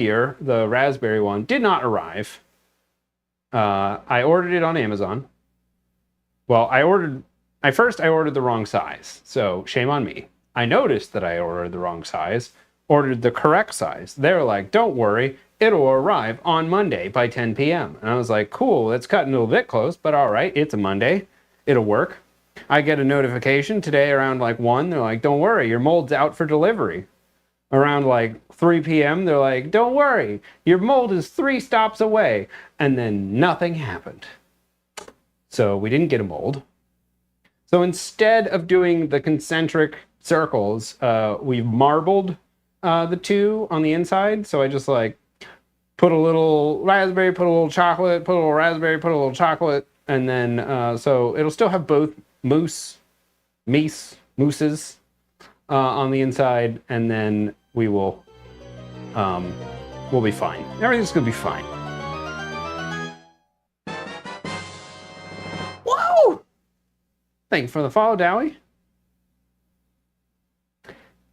here, the raspberry one, did not arrive. I ordered it on Amazon. Well, I ordered the wrong size, so shame on me. I noticed that I ordered the wrong size, ordered the correct size. They're like, don't worry, it'll arrive on Monday by 10 p.m. And I was like, cool, that's cutting a bit close, but all right, it's a Monday. It'll work. I get a notification today around like 1. They're like, don't worry, your mold's out for delivery. Around like 3 p.m., they're like, don't worry, your mold is 3 stops away. And then nothing happened. So we didn't get a mold. So instead of doing the concentric circles, we've marbled the 2 on the inside. So I just like put a little raspberry, put a little chocolate, put a little raspberry, put a little chocolate. And then, so it'll still have both mooses on the inside. And then we'll be fine. Everything's gonna be fine. Whoa! Thank you for the follow, Dowie.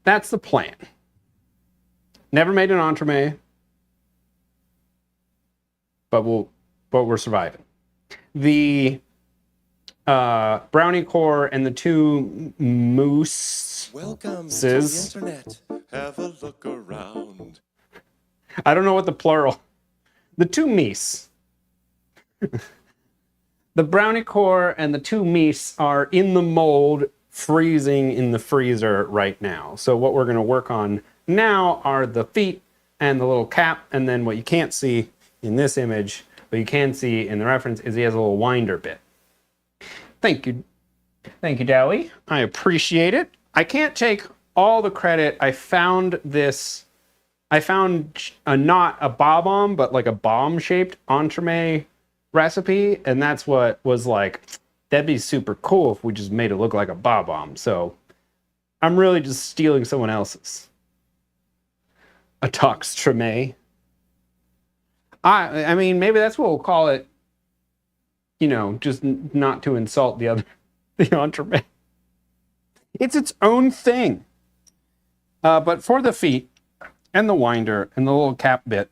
That's the plan. Never made an entremet, but we're surviving. The brownie core and the 2 mooses. Welcome to the internet. Have a look around. I don't know what the plural. The 2 meese. The brownie core and the 2 meese are in the mold, freezing in the freezer right now. So what we're going to work on now are the feet and the little cap, and then what you can't see in this image, but you can see in the reference, is he has a little winder bit. Thank you. Thank you, Dowie. I appreciate it. I can't take all the credit. I found not a bob-omb, but like a bomb-shaped entremet recipe, and that's what was like, that'd be super cool if we just made it look like a bob-omb. So I'm really just stealing someone else's. A tox tremet. I mean, maybe that's what we'll call it, you know, just not to insult the entremet. It's its own thing. But for the feet and the winder and the little cap bit,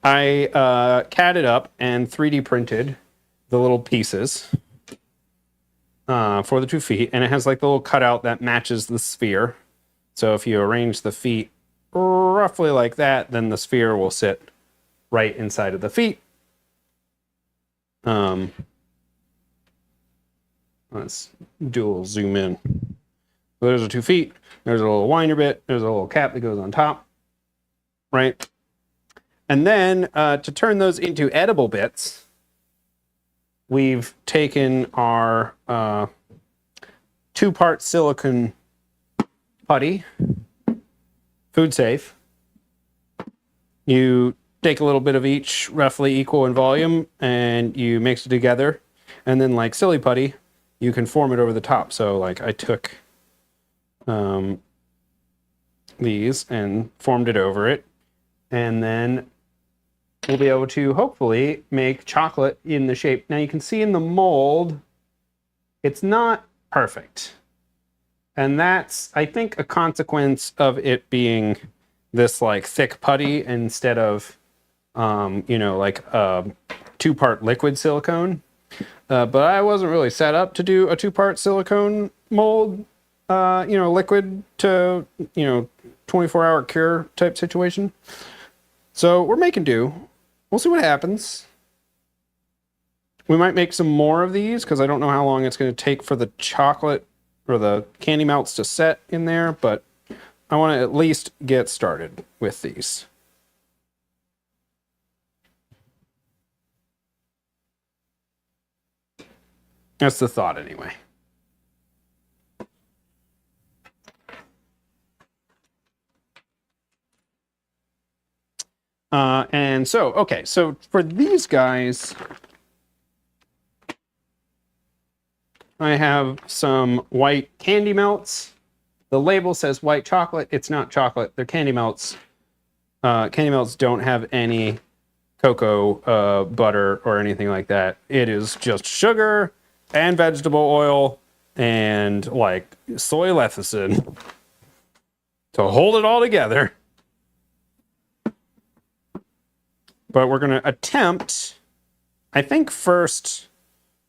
I CAD'd up and 3D printed the little pieces for the 2 feet, and it has like the little cutout that matches the sphere. So if you arrange the feet roughly like that, then the sphere will sit right inside of the feet. Let's do a little zoom in. So there's the 2 feet. There's a little winder bit. There's a little cap that goes on top, right? And then to turn those into edible bits, we've taken our 2-part silicone putty, food safe. You take a little bit of each, roughly equal in volume, and you mix it together. And then like silly putty, you can form it over the top. So like I took these and formed it over it. And then we'll be able to hopefully make chocolate in the shape. Now you can see in the mold, it's not perfect. And that's, I think, a consequence of it being this like thick putty instead of, you know, like a 2-part liquid silicone. But I wasn't really set up to do a 2-part silicone mold, you know, liquid to, you know, 24-hour cure type situation. So we're making do. We'll see what happens. We might make some more of these because I don't know how long it's going to take for the chocolate or the candy melts to set in there, but I want to at least get started with these. That's the thought anyway. And so, okay, so for these guys, I have some white candy melts. The label says white chocolate. It's not chocolate. They're candy melts. Candy melts don't have any cocoa butter or anything like that. It is just sugar and vegetable oil and like soy lecithin to hold it all together. But we're going to attempt, I think, first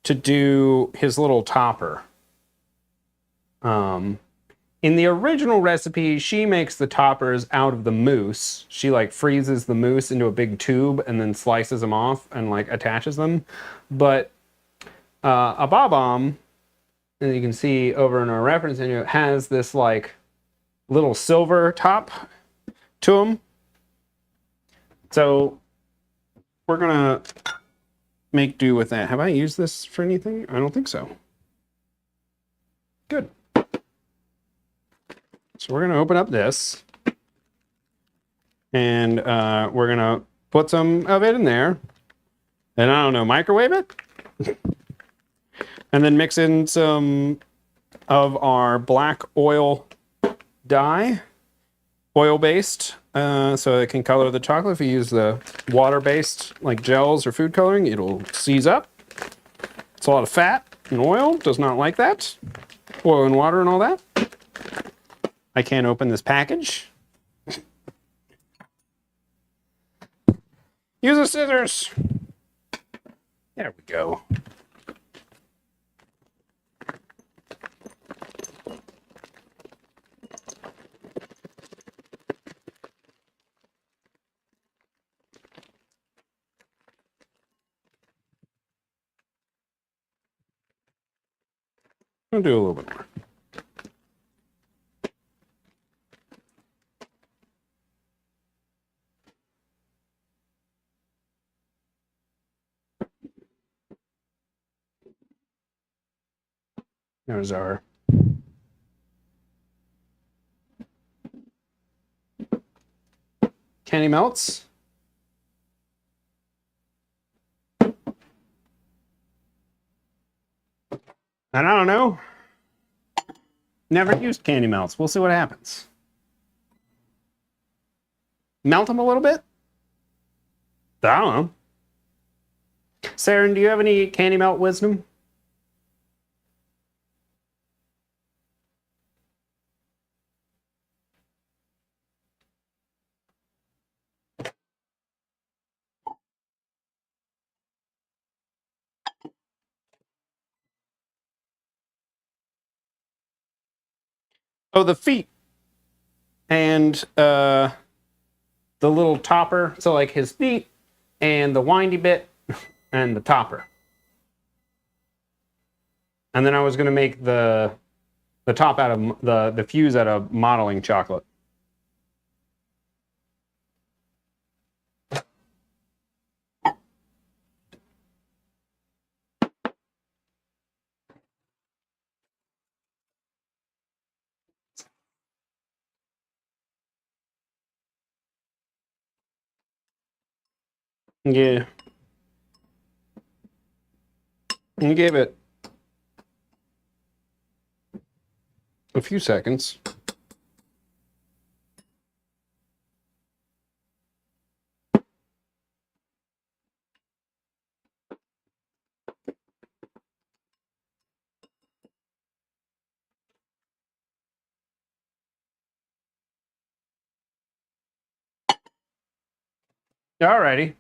to do his little topper. In the original recipe, she makes the toppers out of the mousse. She like freezes the mousse into a big tube and then slices them off and like attaches them. But a Bob-omb, as you can see over in our reference menu, has this like little silver top to them. So we're gonna make do with that. Have I used this for anything? I don't think so. Good. So we're gonna open up this, and we're gonna put some of it in there, and I don't know, microwave it, and then mix in some of our black oil dye, oil-based, so it can color the chocolate. If you use the water-based like gels or food coloring, it'll seize up. It's a lot of fat and oil, does not like that. Oil and water and all that. I can't open this package. Use the scissors. There we go. I'll do a little bit more. There's our candy melts. And I don't know. Never used candy melts. We'll see what happens. Melt them a little bit? I don't know. Saren, do you have any candy melt wisdom? Oh, the feet and the little topper. So like his feet and the windy bit and the topper. And then I was going to make the top out of the fuse out of modeling chocolate. Yeah. And give it a few seconds. Alrighty.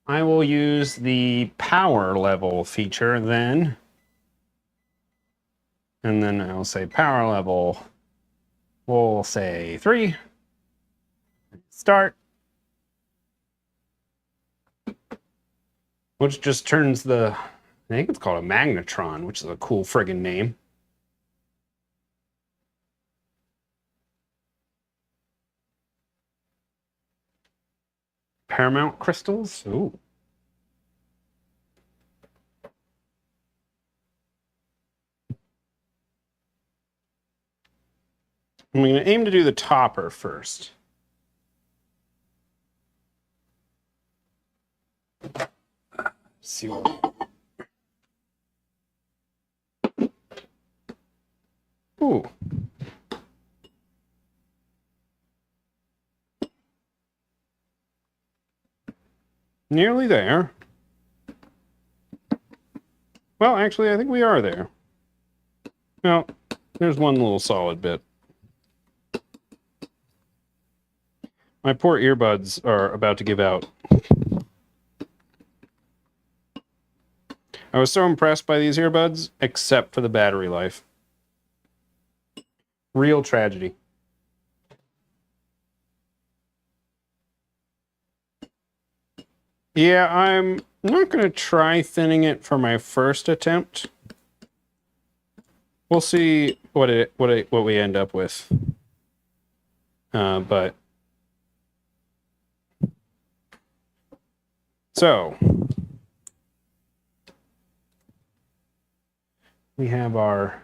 I will use the power level feature then. And then I'll say power level. We'll say 3. Start. Which just turns the, I think it's called a magnetron, which is a cool friggin' name. Paramount crystals? Ooh. I'm going to aim to do the topper first. Let's see what. Ooh. Nearly there. Well, actually, I think we are there. Well, there's one little solid bit. My poor earbuds are about to give out. I was so impressed by these earbuds, except for the battery life. Real tragedy. Yeah, I'm not going to try thinning it for my first attempt. We'll see what we end up with. But so we have our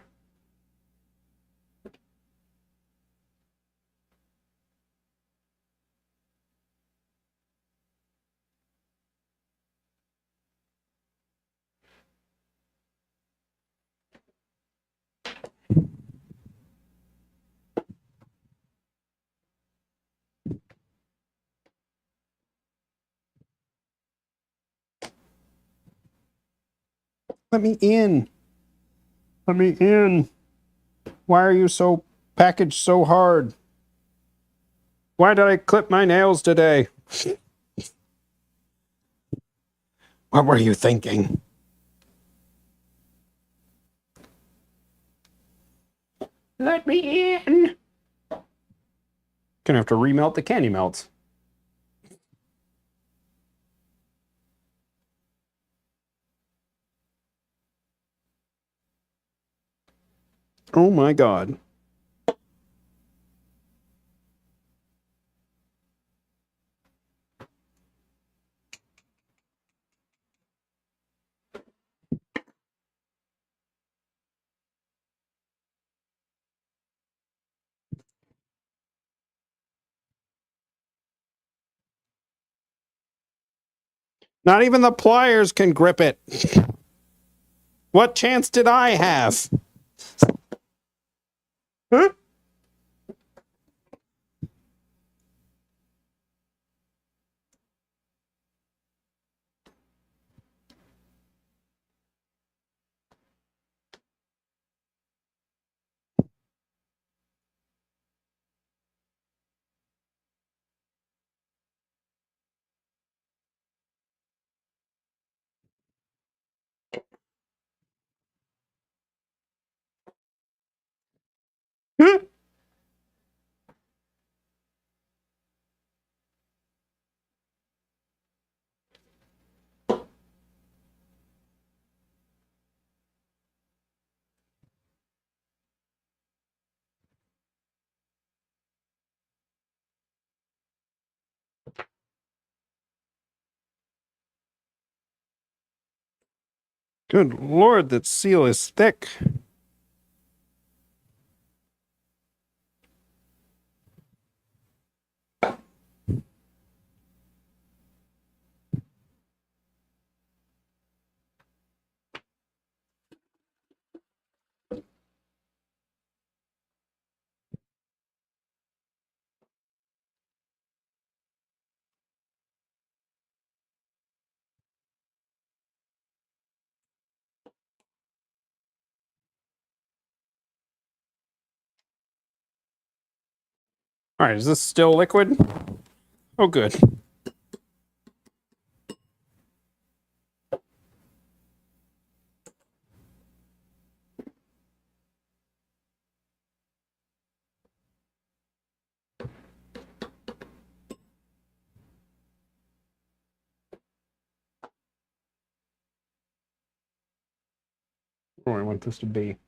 let me in. Let me in. Why are you so packaged so hard? Why did I clip my nails today? What were you thinking? Let me in. Gonna have to remelt the candy melts. Oh my god. Not even the pliers can grip it. What chance did I have? Huh? Huh? Good lord, that seal is thick. All right, is this still liquid? Oh, good. Where do I want this to be?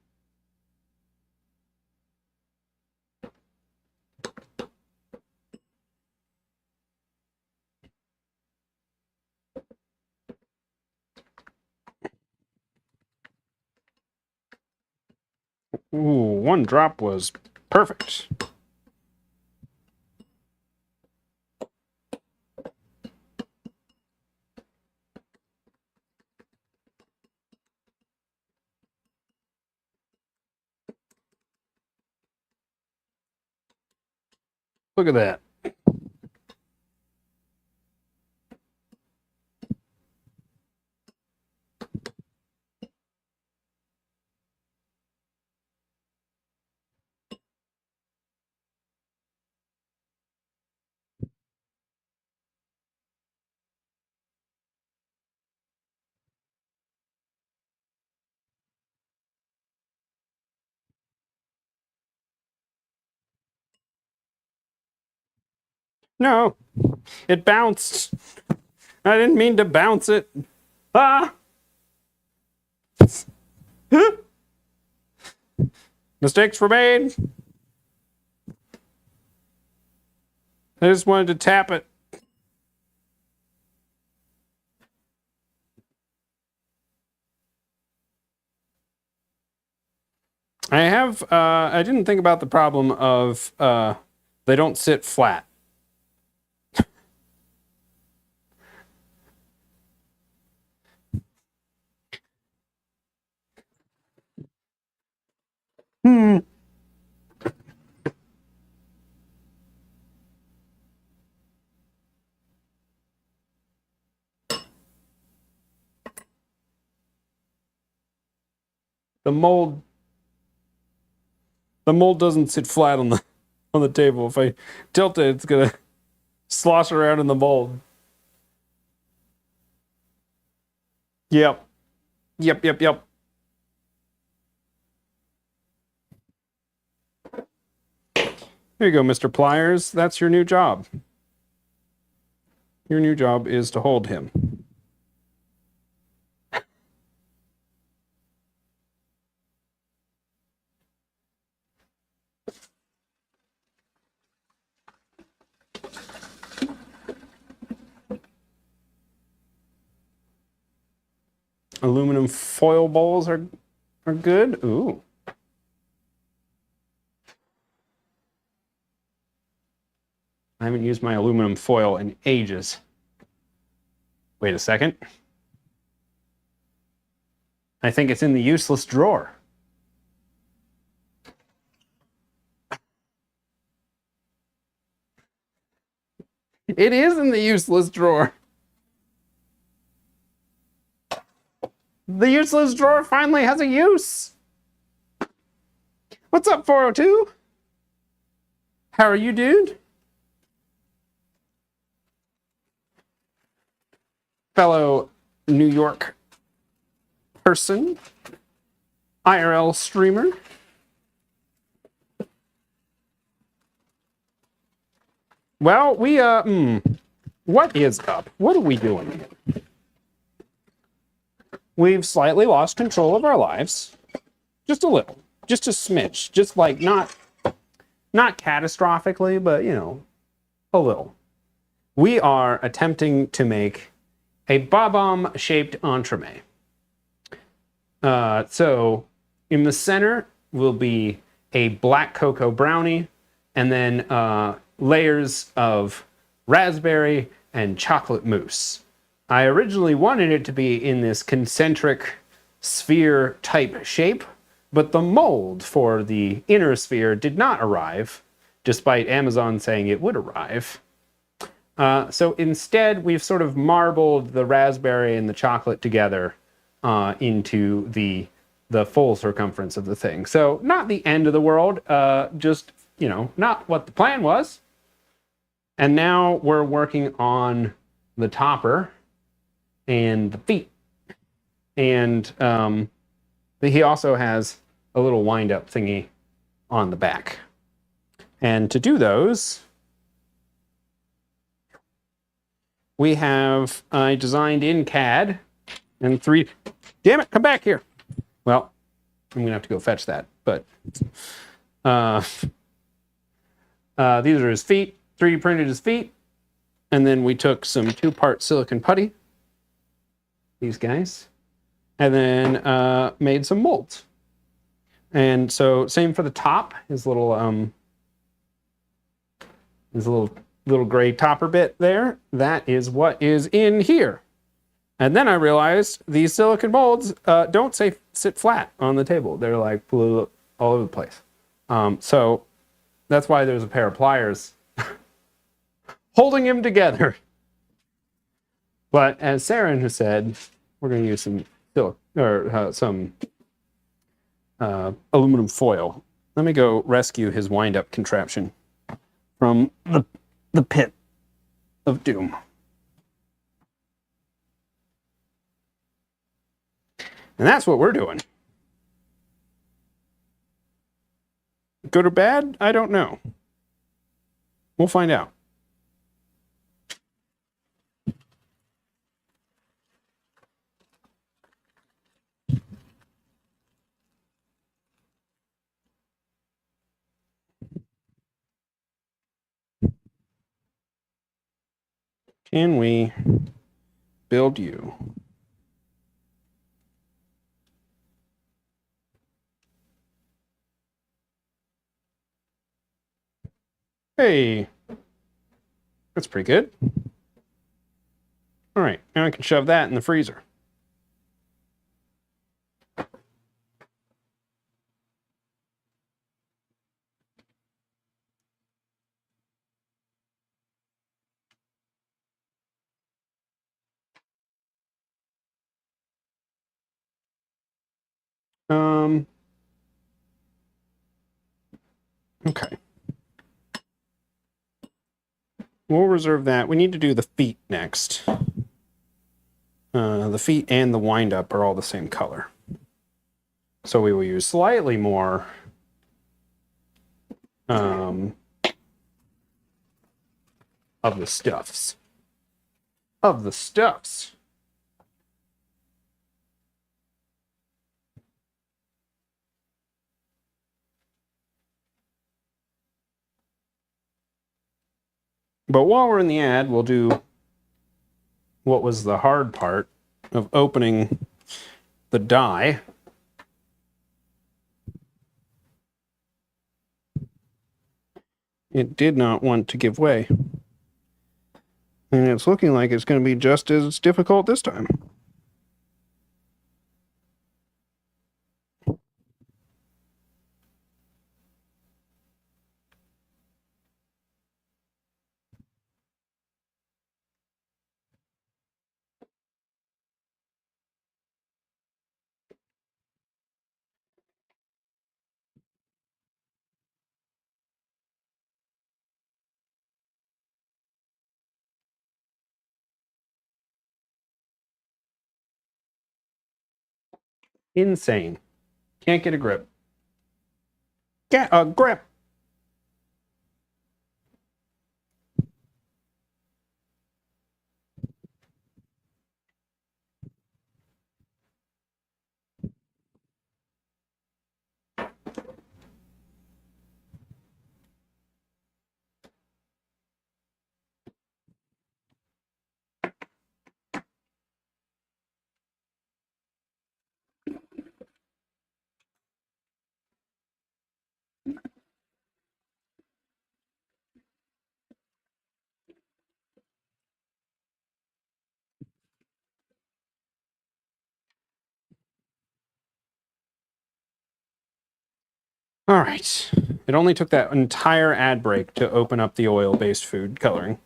Ooh, one drop was perfect. Look at that. No, it bounced. I didn't mean to bounce it. Ah! Mistakes were made. I just wanted to tap it. I didn't think about the problem of they don't sit flat. Hmm. The mold doesn't sit flat on the table. If I tilt it, it's gonna slosh around in the mold. Yep. Yep. Here you go, Mr. Pliers. That's your new job. Your new job is to hold him. Aluminum foil bowls are good. Ooh. I haven't used my aluminum foil in ages. Wait a second. I think it's in the useless drawer. It is in the useless drawer. The useless drawer finally has a use. What's up, 402? How are you, dude? Fellow New York person, IRL streamer. Well, what is up? What are we doing? We've slightly lost control of our lives. Just a little. Just a smidge. Just like not catastrophically, but a little. We are attempting to make a bob-omb shaped entremet. So in the center will be a black cocoa brownie, and then layers of raspberry and chocolate mousse. I originally wanted it to be in this concentric sphere type shape, but the mold for the inner sphere did not arrive, despite Amazon saying it would arrive. So instead, we've sort of marbled the raspberry and the chocolate together into the full circumference of the thing. So not the end of the world, just, not what the plan was. And now we're working on the topper and the feet. And he also has a little wind-up thingy on the back. And to do those, I designed in CAD and damn it, come back here. Well, I'm gonna have to go fetch that, but these are his feet, 3D printed his feet, and then we took some 2-part silicon putty, these guys, and then made some molds. And so same for the top, his little gray topper bit there. That is what is in here. And then I realized these silicon molds don't sit flat on the table. They're like all over the place. So that's why there's a pair of pliers holding him together. But as Saren has said, we're going to use some aluminum foil. Let me go rescue his wind-up contraption from the pit of doom. And that's what we're doing. Good or bad? I don't know. We'll find out. Can we build you? Hey, that's pretty good. All right, now I can shove that in the freezer. Okay. We'll reserve that. We need to do the feet next. The feet and the wind-up are all the same color. So we will use slightly more of the stuffs. Of the stuffs. But while we're in the ad, we'll do what was the hard part of opening the die. It did not want to give way. And it's looking like it's going to be just as difficult this time. Insane. Can't get a grip. Get a grip! All right. It only took that entire ad break to open up the oil-based food coloring.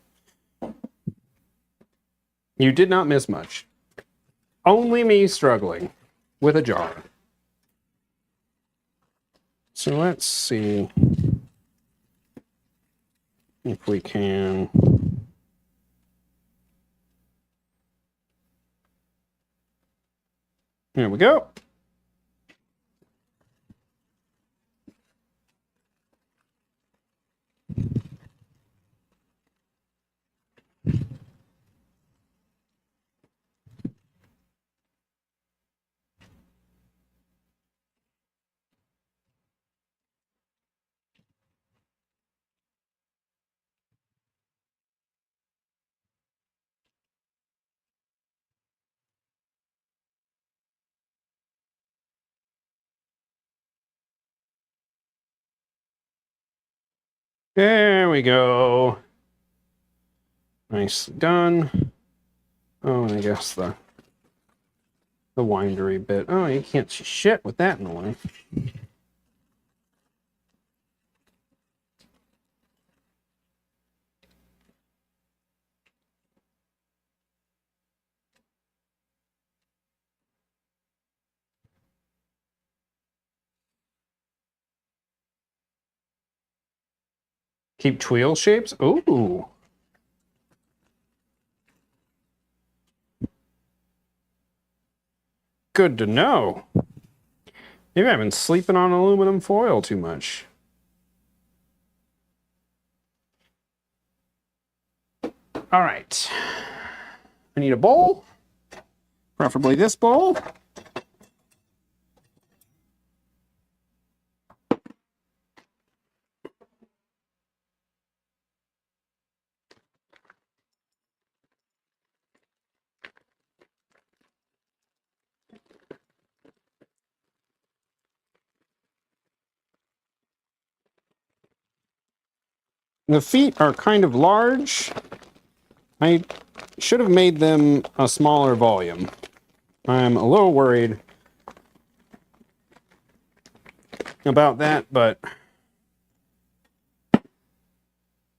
You did not miss much. Only me struggling with a jar. So let's see if we can. There we go. There we go. Nicely done. Oh, and I guess the windery bit. Oh, you can't see shit with that in the way. Keep tweel shapes? Ooh. Good to know. Maybe I've been sleeping on aluminum foil too much. All right. I need a bowl. Preferably this bowl. The feet are kind of large. I should have made them a smaller volume. I'm a little worried about that, but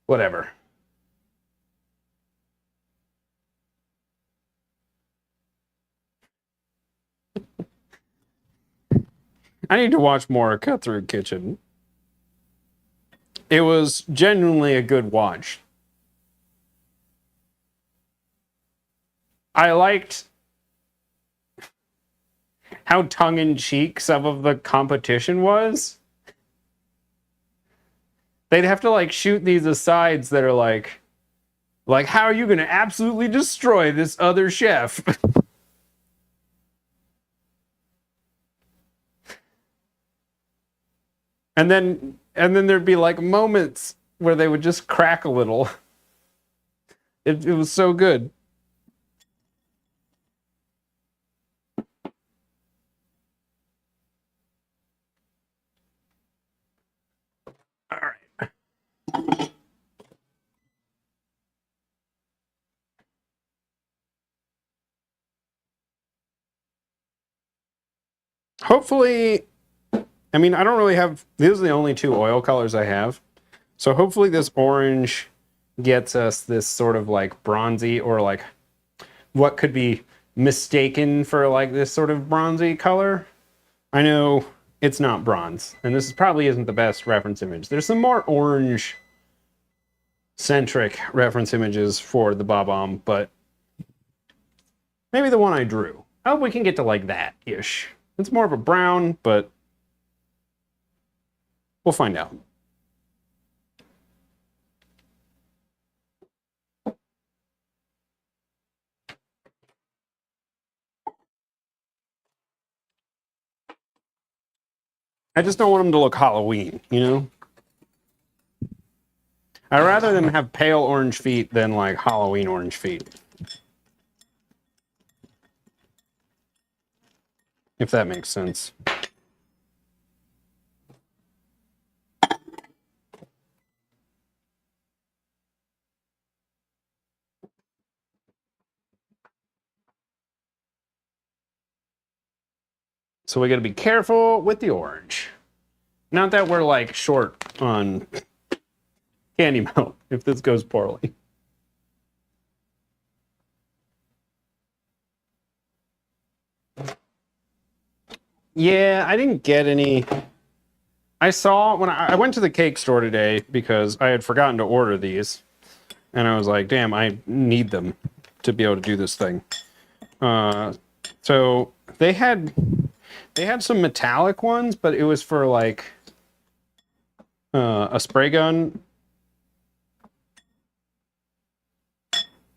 whatever. I need to watch more Cut Through Kitchen. It was genuinely a good watch. I liked how tongue-in-cheek some of the competition was. They'd have to like shoot these asides that are like how are you going to absolutely destroy this other chef? and then there'd be like moments where they would just crack a little. It was so good. All right. Hopefully, I mean, I don't really have, these are the only two oil colors I have. So hopefully this orange gets us this sort of like bronzy or like what could be mistaken for like this sort of bronzy color. I know it's not bronze, and this probably isn't the best reference image. There's some more orange centric reference images for the Bob-omb, but maybe the one I drew. I hope we can get to like that-ish. It's more of a brown, but we'll find out. I just don't want them to look Halloween, you know? I'd rather them have pale orange feet than like Halloween orange feet. If that makes sense. So we gotta be careful with the orange. Not that we're like short on candy melt if this goes poorly. Yeah, I didn't get any. I saw when I went to the cake store today because I had forgotten to order these, and I was like, "Damn, I need them to be able to do this thing." So they had some metallic ones, but it was for like a spray gun.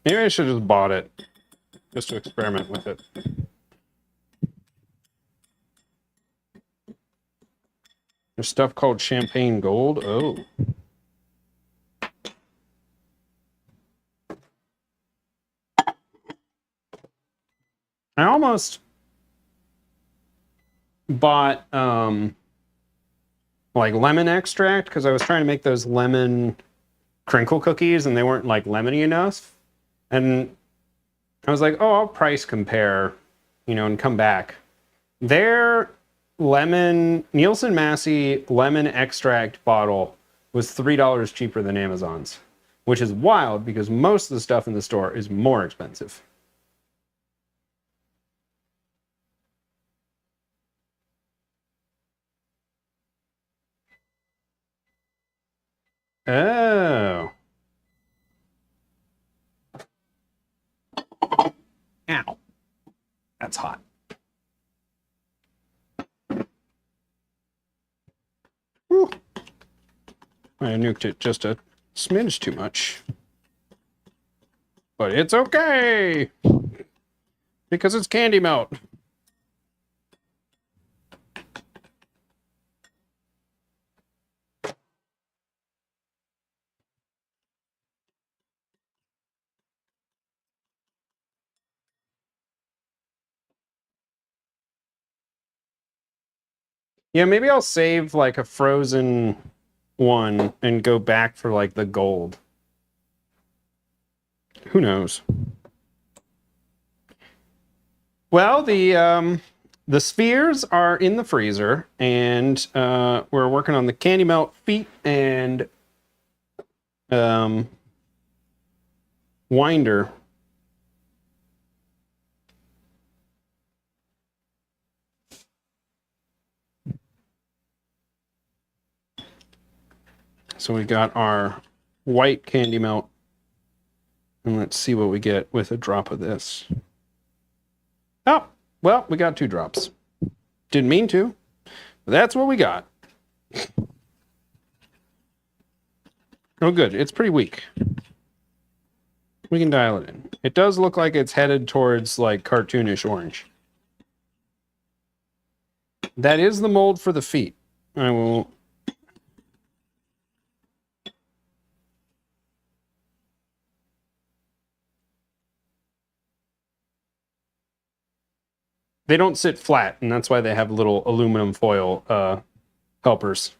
Maybe I should have just bought it just to experiment with it. There's stuff called champagne gold. Oh. I almost bought like lemon extract because I was trying to make those lemon crinkle cookies and they weren't like lemony enough. And I was like, oh, I'll price compare, you know, and come back. Their lemon, Nielsen Massey lemon extract bottle was $3 cheaper than Amazon's, which is wild because most of the stuff in the store is more expensive. Oh. Ow. That's hot. Whew. I nuked it just a smidge too much. But it's okay! Because it's candy melt. Yeah, maybe I'll save like a frozen one and go back for like the gold. Who knows? Well, the spheres are in the freezer, and we're working on the candy melt feet and winder. So we got our white candy melt, and let's see what we get with a drop of this. Oh, well, we got 2 drops. Didn't mean to, but that's what we got. Oh, good. It's pretty weak. We can dial it in. It does look like it's headed towards like cartoonish orange. That is the mold for the feet. I will. They don't sit flat, and that's why they have little aluminum foil helpers.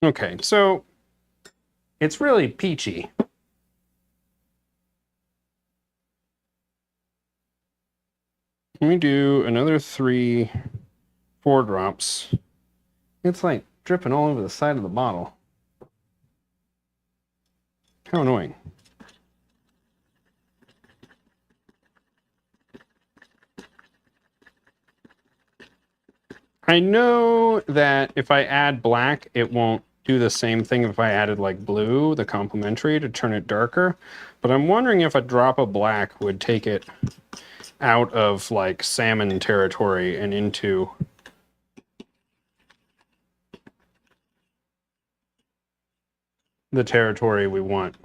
Okay, so it's really peachy. Let me do another 3, 4 drops. It's like dripping all over the side of the bottle. How annoying. I know that if I add black, it won't do the same thing if I added like blue, the complementary, to turn it darker. But I'm wondering if a drop of black would take it out of like salmon territory and into the territory we want.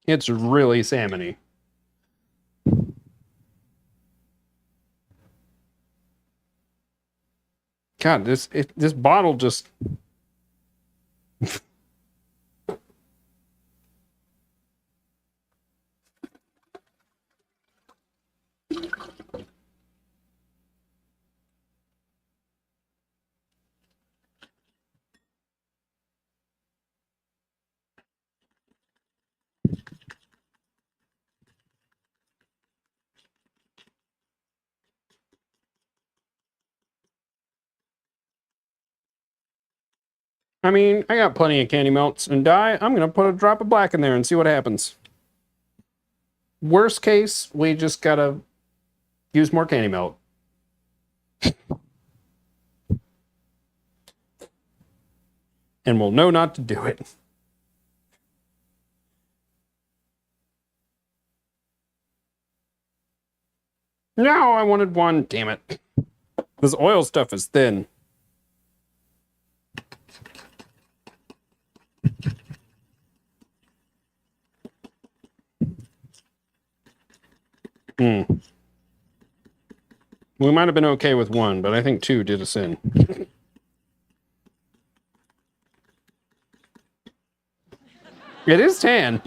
It's really salmony. God, this bottle just I mean, I got plenty of candy melts and dye. I'm gonna put a drop of black in there and see what happens. Worst case, we just gotta use more candy melt. And we'll know not to do it. No, I wanted 1. Damn it. This oil stuff is thin. Hmm. We might have been okay with 1, but I think 2 did us in. It is tan.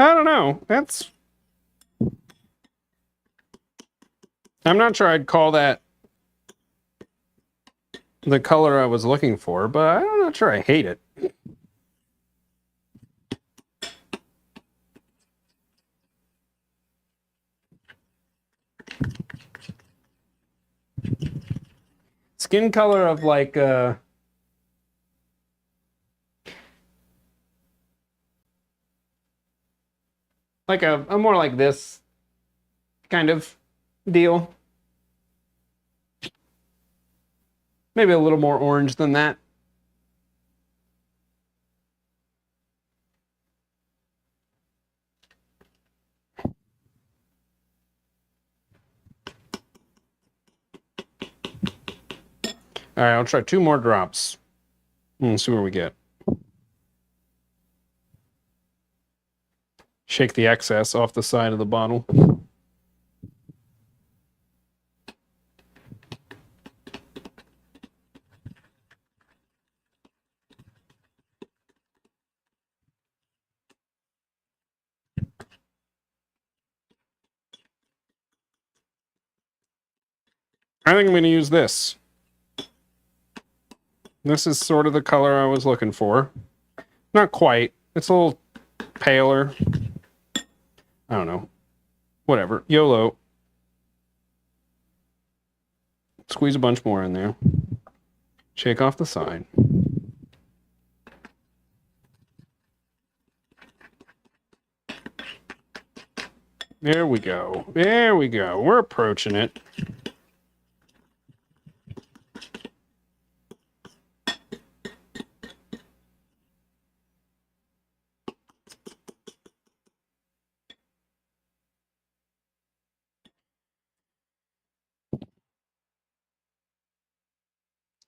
I don't know. I'm not sure I'd call that the color I was looking for, but I'm not sure I hate it. Skin color of like a more like this kind of deal. Maybe a little more orange than that. All right, I'll try 2 more drops. And see what we get. Shake the excess off the side of the bottle. I think I'm going to use this. This is sort of the color I was looking for. Not quite. It's a little paler. I don't know. Whatever. YOLO. Squeeze a bunch more in there. Shake off the side. There we go. There we go. We're approaching it.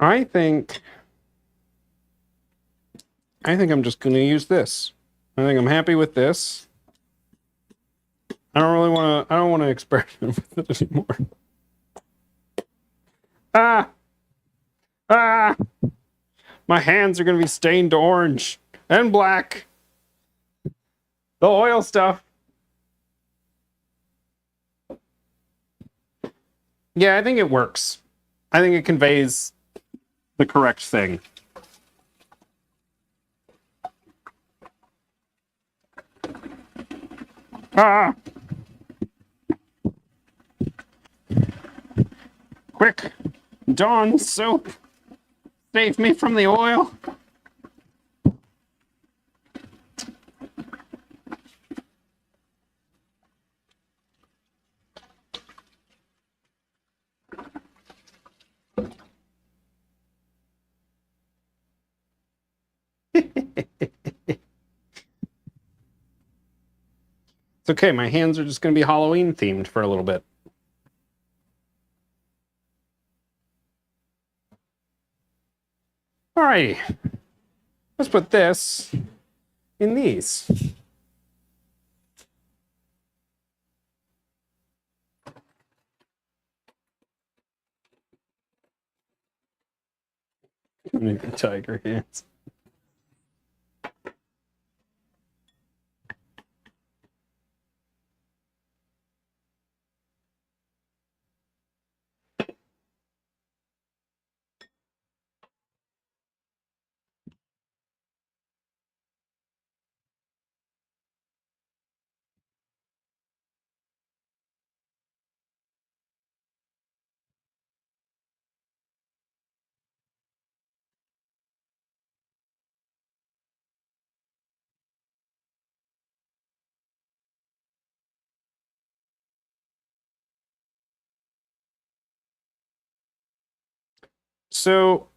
I think I'm just going to use this. I think I'm happy with this. I don't want to experiment with it anymore. Ah! Ah! My hands are going to be stained orange and black. The oil stuff. Yeah, I think it works. I think it conveys the correct thing. Ah! Quick! Dawn soap! Save me from the oil! It's okay, my hands are just going to be Halloween themed for a little bit. Alrighty. Let's put this in these. The tiger hands. So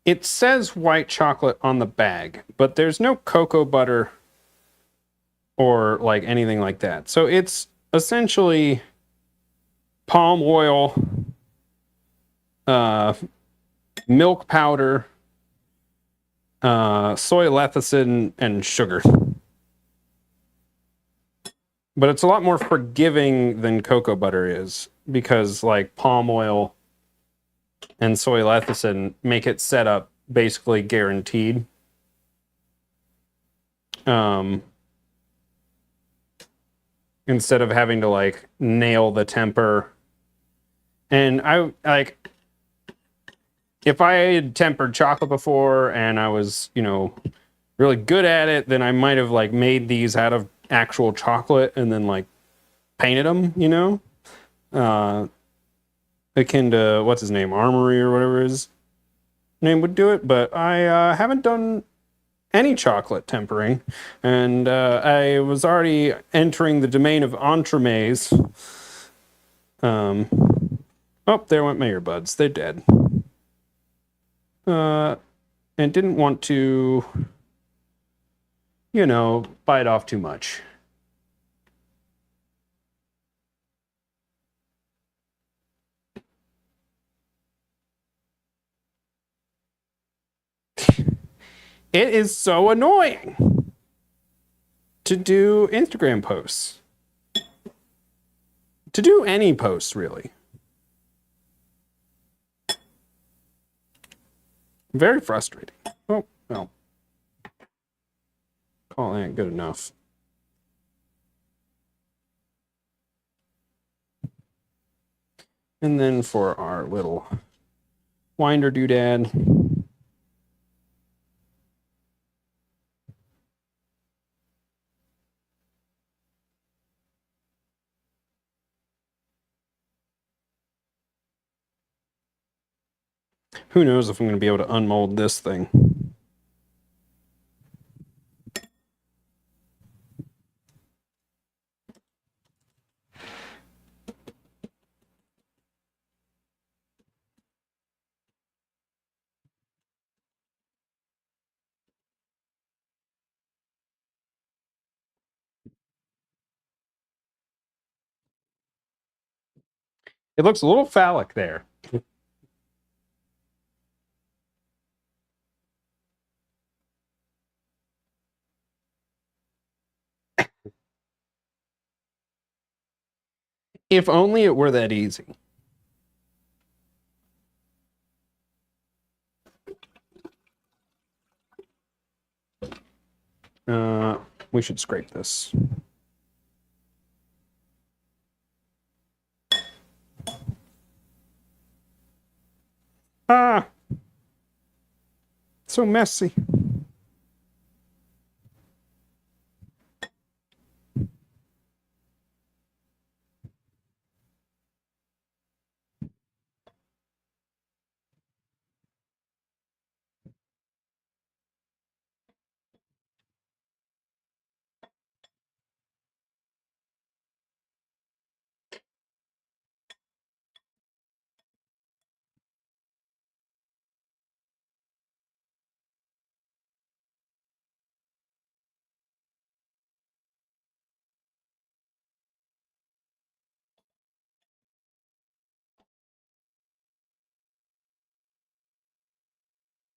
it says white chocolate on the bag, but there's no cocoa butter or like anything like that. So it's essentially palm oil, milk powder, soy lecithin, and sugar. But it's a lot more forgiving than cocoa butter is, because like palm oil and soy lecithin make it set up basically guaranteed. instead of having to like nail the temper. And I like, if I had tempered chocolate before and I was, you know, really good at it, then I might have like made these out of actual chocolate and then like painted them, you know, akin to what's his name, Armory or whatever his name would do it. But I haven't done any chocolate tempering, and I was already entering the domain of entremets. Oh, there went my earbuds. They're dead. And didn't want to, you know, bite off too much. It is so annoying to do Instagram posts. To do any posts, really. Very frustrating. Oh, well. Call that good enough. And then for our little winder doodad. Who knows if I'm going to be able to unmold this thing. It looks a little phallic there. If only it were that easy. We should scrape this. Ah! So messy.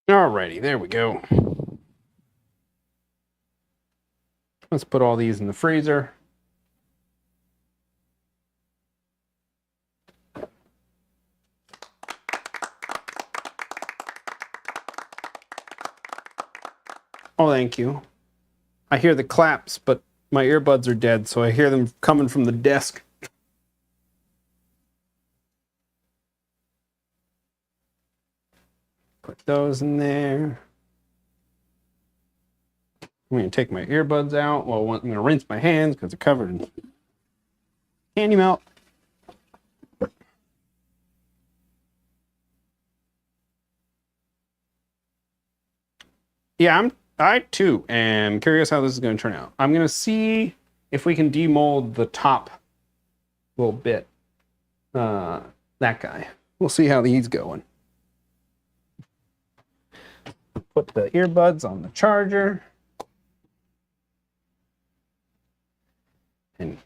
Alrighty, there we go. Let's put all these in the freezer. Oh, thank you. I hear the claps, but my earbuds are dead, so I hear them coming from the desk. Put those in there. I'm going to take my earbuds out. Well, I'm going to rinse my hands because they're covered in candy melt. Yeah, I too am curious how this is going to turn out. I'm going to see if we can demold the top little bit. That guy. We'll see how he's going. Put the earbuds on the charger. And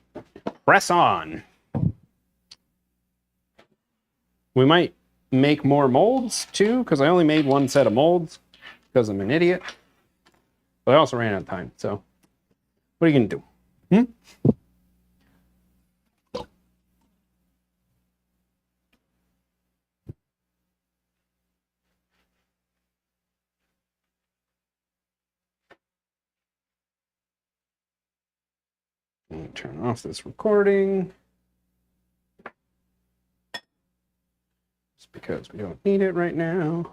press on. We might make more molds too, because I only made one set of molds because I'm an idiot. But I also ran out of time, so what are you gonna do? Let me turn off this recording. Just because we don't need it right now.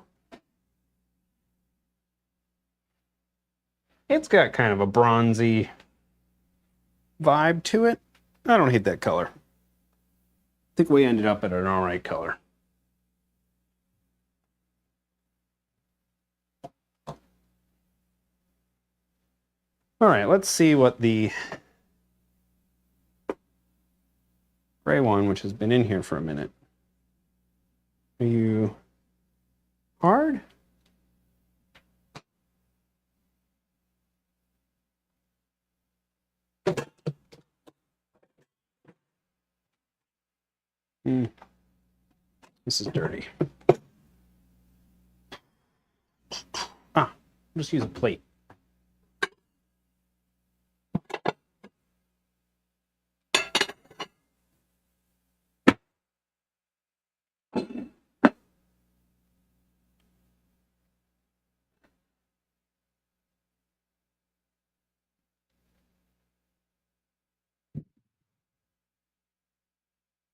It's got kind of a bronzy vibe to it. I don't hate that color. I think we ended up at an all right color. All right, let's see what the gray one, which has been in here for a minute. Are you hard? This is dirty. I'll just use a plate.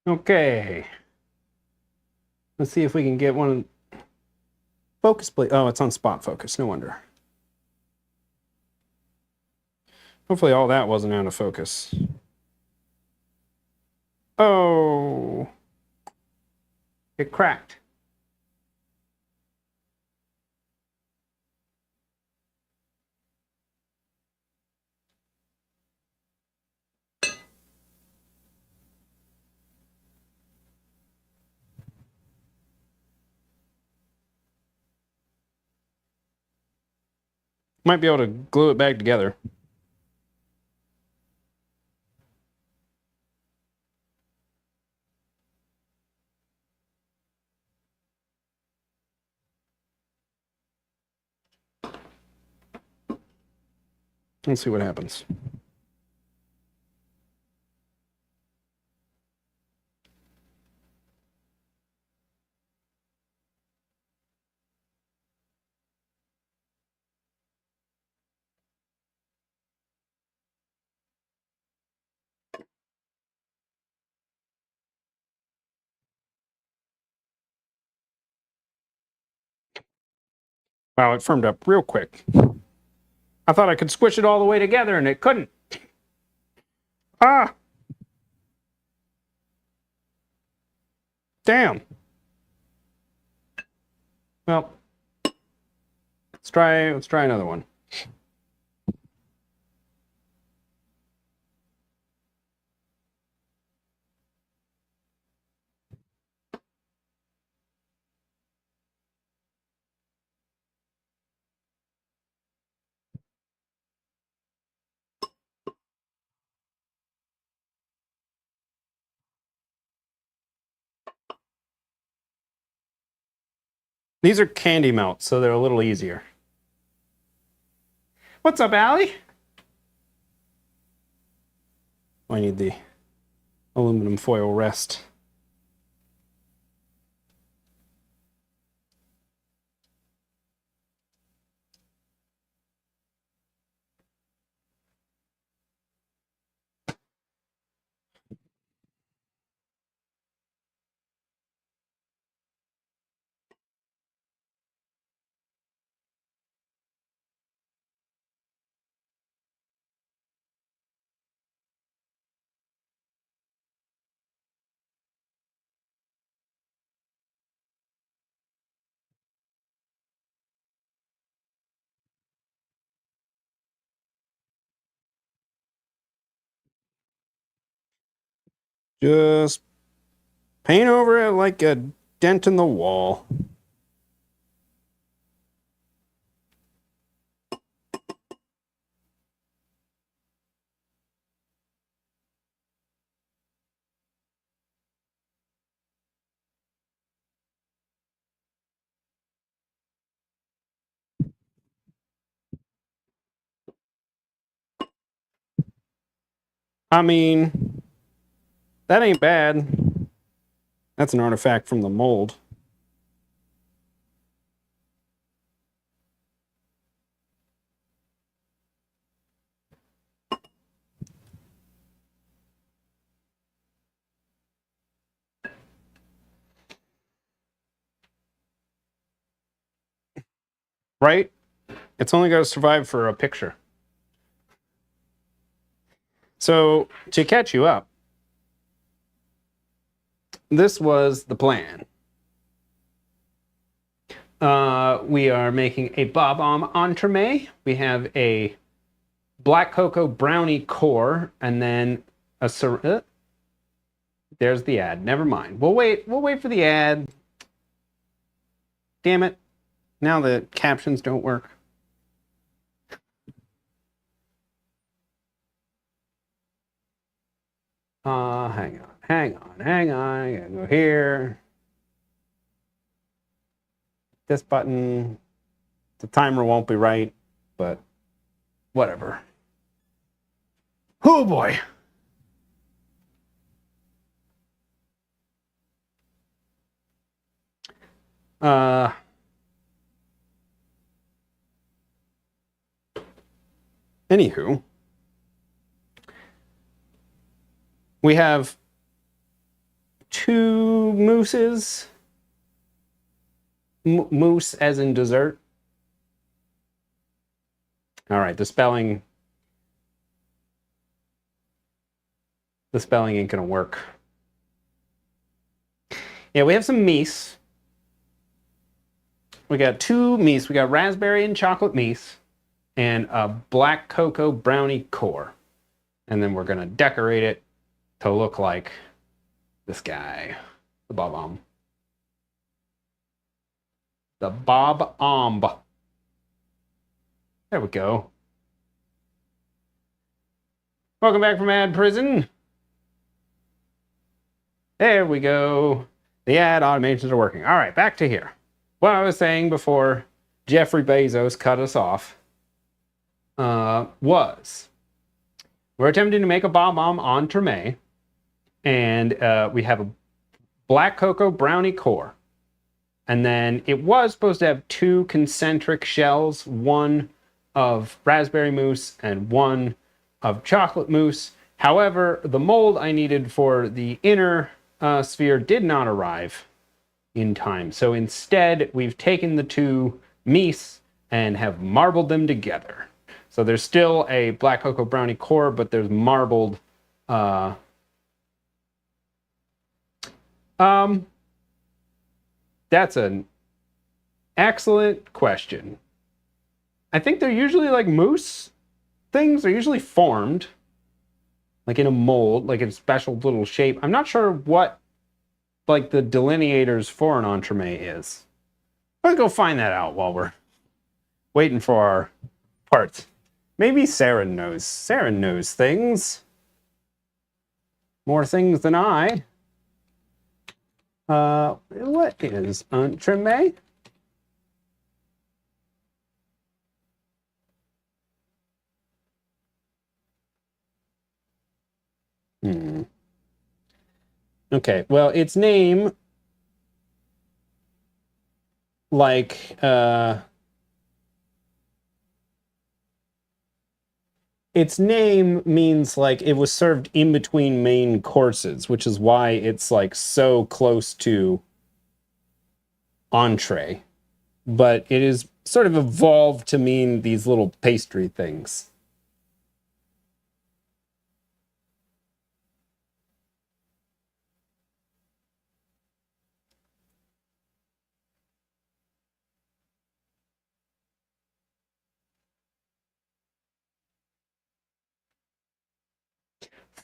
Okay. Let's see if we can get one. Focus plate. Oh, it's on spot focus. No wonder. Hopefully all that wasn't out of focus. Oh. It cracked. Might be able to glue it back together. Let's see what happens. Wow, it firmed up real quick. I thought I could squish it all the way together and it couldn't. Ah! Damn. Well, let's try another one. These are candy melts, so they're a little easier. What's up, Allie? I need the aluminum foil rest. Just paint over it like a dent in the wall. I mean, that ain't bad. That's an artifact from the mold. Right? It's only got to survive for a picture. So, to catch you up, this was the plan. We are making a bob-omb entremet. We have a black cocoa brownie core, and then a there's the ad. Never mind. We'll wait for the ad. Damn it. Now the captions don't work. Hang on. I gotta go here. This button. The timer won't be right, but whatever. Oh boy. Anywho, we have two mousses. Mousse as in dessert. All right, the spelling ain't gonna work. Yeah, we have some mousse. We got two mousse. We got raspberry and chocolate mousse and a black cocoa brownie core. And then we're gonna decorate it to look like this guy, the bob-omb. The bob-omb. There we go. Welcome back from ad prison. There we go. The ad automations are working. All right, back to here. What I was saying before Jeffrey Bezos cut us off was we're attempting to make a bob-omb entremet, and we have a black cocoa brownie core. And then it was supposed to have two concentric shells, one of raspberry mousse and one of chocolate mousse. However, the mold I needed for the inner sphere did not arrive in time. So instead, we've taken the two mousse and have marbled them together. So there's still a black cocoa brownie core, but there's marbled that's an excellent question. I think they're usually like mousse things. They're usually formed like in a mold, like in a special little shape. I'm not sure what like the delineators for an entremet is. Let's go find that out while we're waiting for our parts. Maybe Sarah knows. Sarah knows things. More things than I. What is entremet? Okay, well, its name, like, its name means like it was served in between main courses, which is why it's like so close to entree. But it is sort of evolved to mean these little pastry things.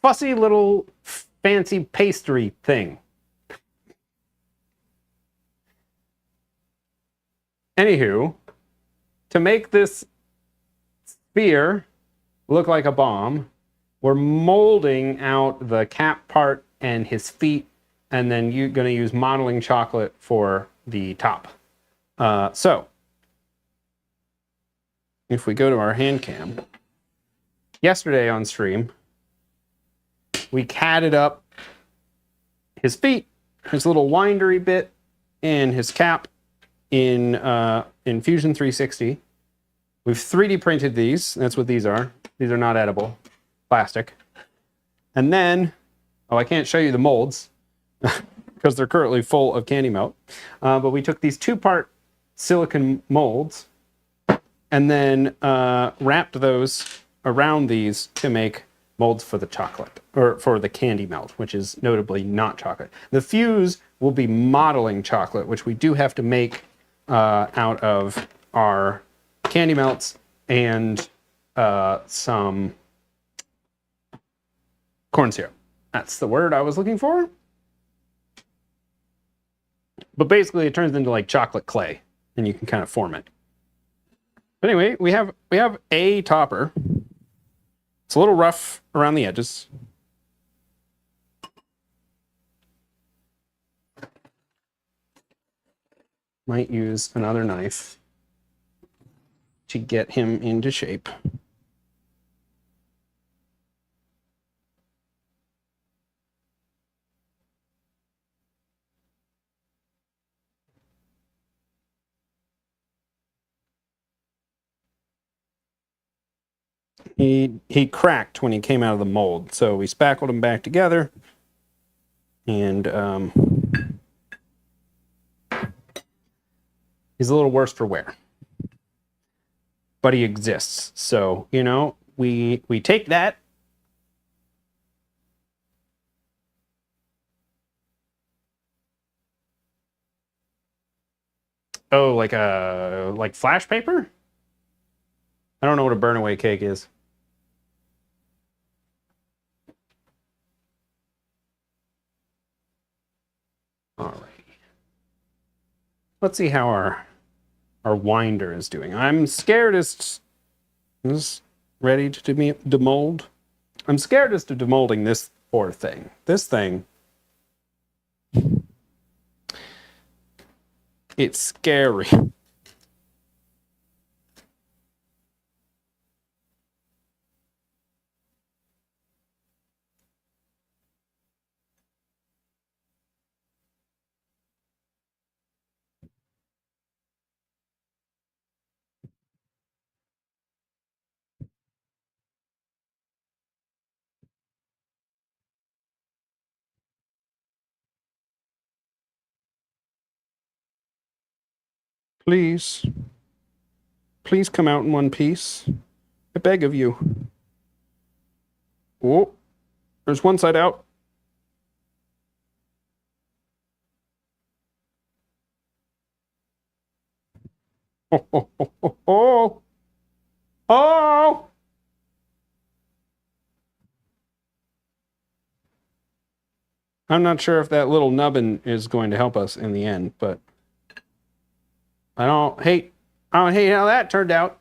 Fussy little fancy pastry thing. Anywho, to make this sphere look like a bomb, we're molding out the cap part and his feet, and then you're going to use modeling chocolate for the top. So, if we go to our hand cam, yesterday on stream, we catted up his feet, his little windery bit, and his cap in Fusion 360. We've 3D printed these. That's what these are. These are not edible. Plastic. And then, oh, I can't show you the molds because they're currently full of candy melt. But we took these two-part silicone molds and then wrapped those around these to make molds for the chocolate, or for the candy melt, which is notably not chocolate. The fuse will be modeling chocolate, which we do have to make out of our candy melts and some corn syrup. That's the word I was looking for. But basically it turns into like chocolate clay and you can kind of form it. But anyway, we have a topper. It's a little rough around the edges. Might use another knife to get him into shape. He cracked when he came out of the mold, so we spackled him back together, and he's a little worse for wear, but he exists. So you know, we take that. Oh, like flash paper? I don't know what a burn away cake is. All right. Let's see how our winder is doing. I'm scared as ready to demold. I'm scared as to demolding this poor thing. This thing. It's scary. Please. Please come out in one piece. I beg of you. Oh, there's one side out. Oh, oh, oh, oh, oh. Oh! I'm not sure if that little nubbin is going to help us in the end, but I don't hate how that turned out.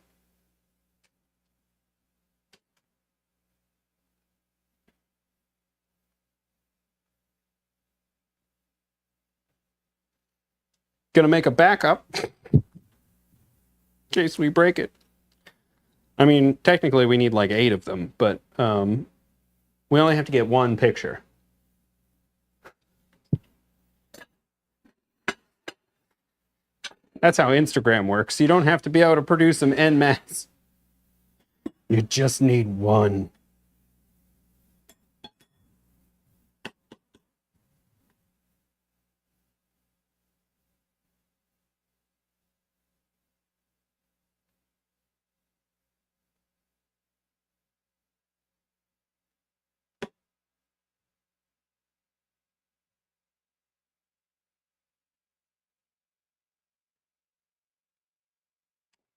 Gonna make a backup in case we break it. I mean, technically we need like 8 of them, but we only have to get one picture. That's how Instagram works. You don't have to be able to produce them en masse. You just need one.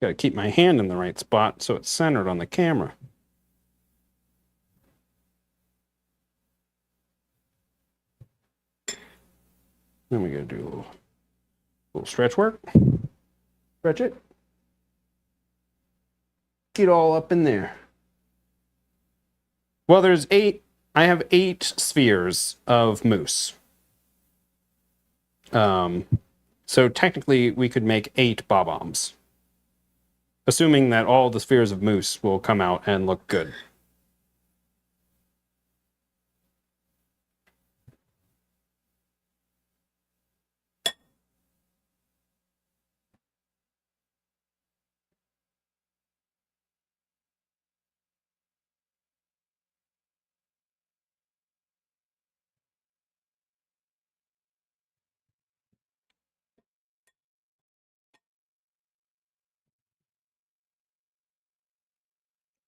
Got to keep my hand in the right spot so it's centered on the camera. Then we got to do a little stretch work. Stretch it. Get all up in there. Well, there's 8. I have 8 spheres of mousse. So technically we could make 8 bob-ombs, assuming that all the spheres of mousse will come out and look good.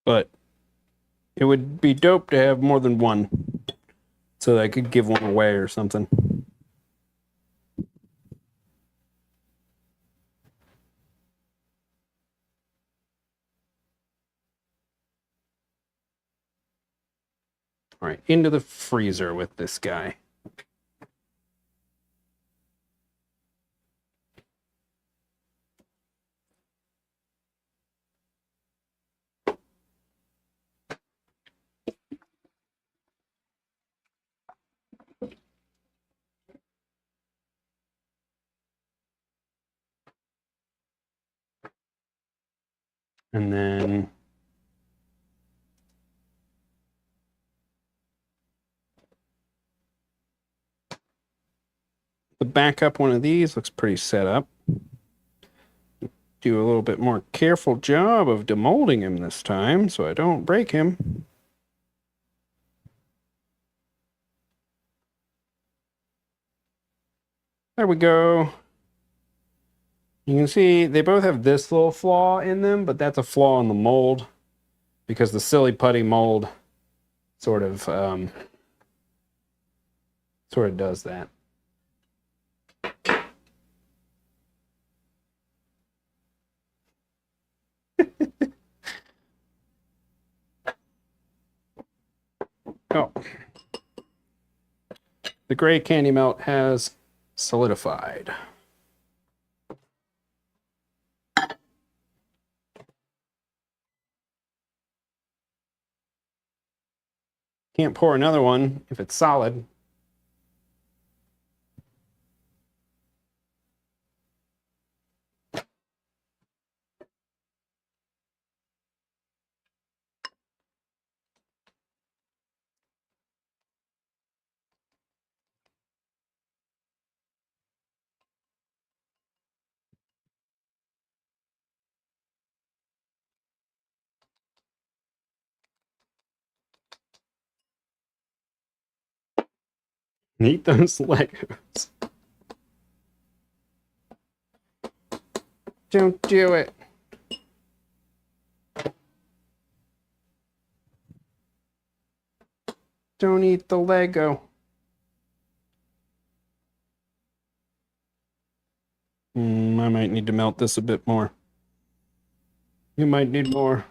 but it would be dope to have more than one so that I could give one away or something. All right, into the freezer with this guy. And then the backup one of these looks pretty set up. Do a little bit more careful job of demolding him this time so I don't break him. There we go. You can see they both have this little flaw in them, but that's a flaw in the mold because the silly putty mold sort of does that. Oh. The gray candy melt has solidified. Can't pour another one if it's solid. Eat those Legos. Don't do it. Don't eat the Lego. I might need to melt this a bit more. You might need more.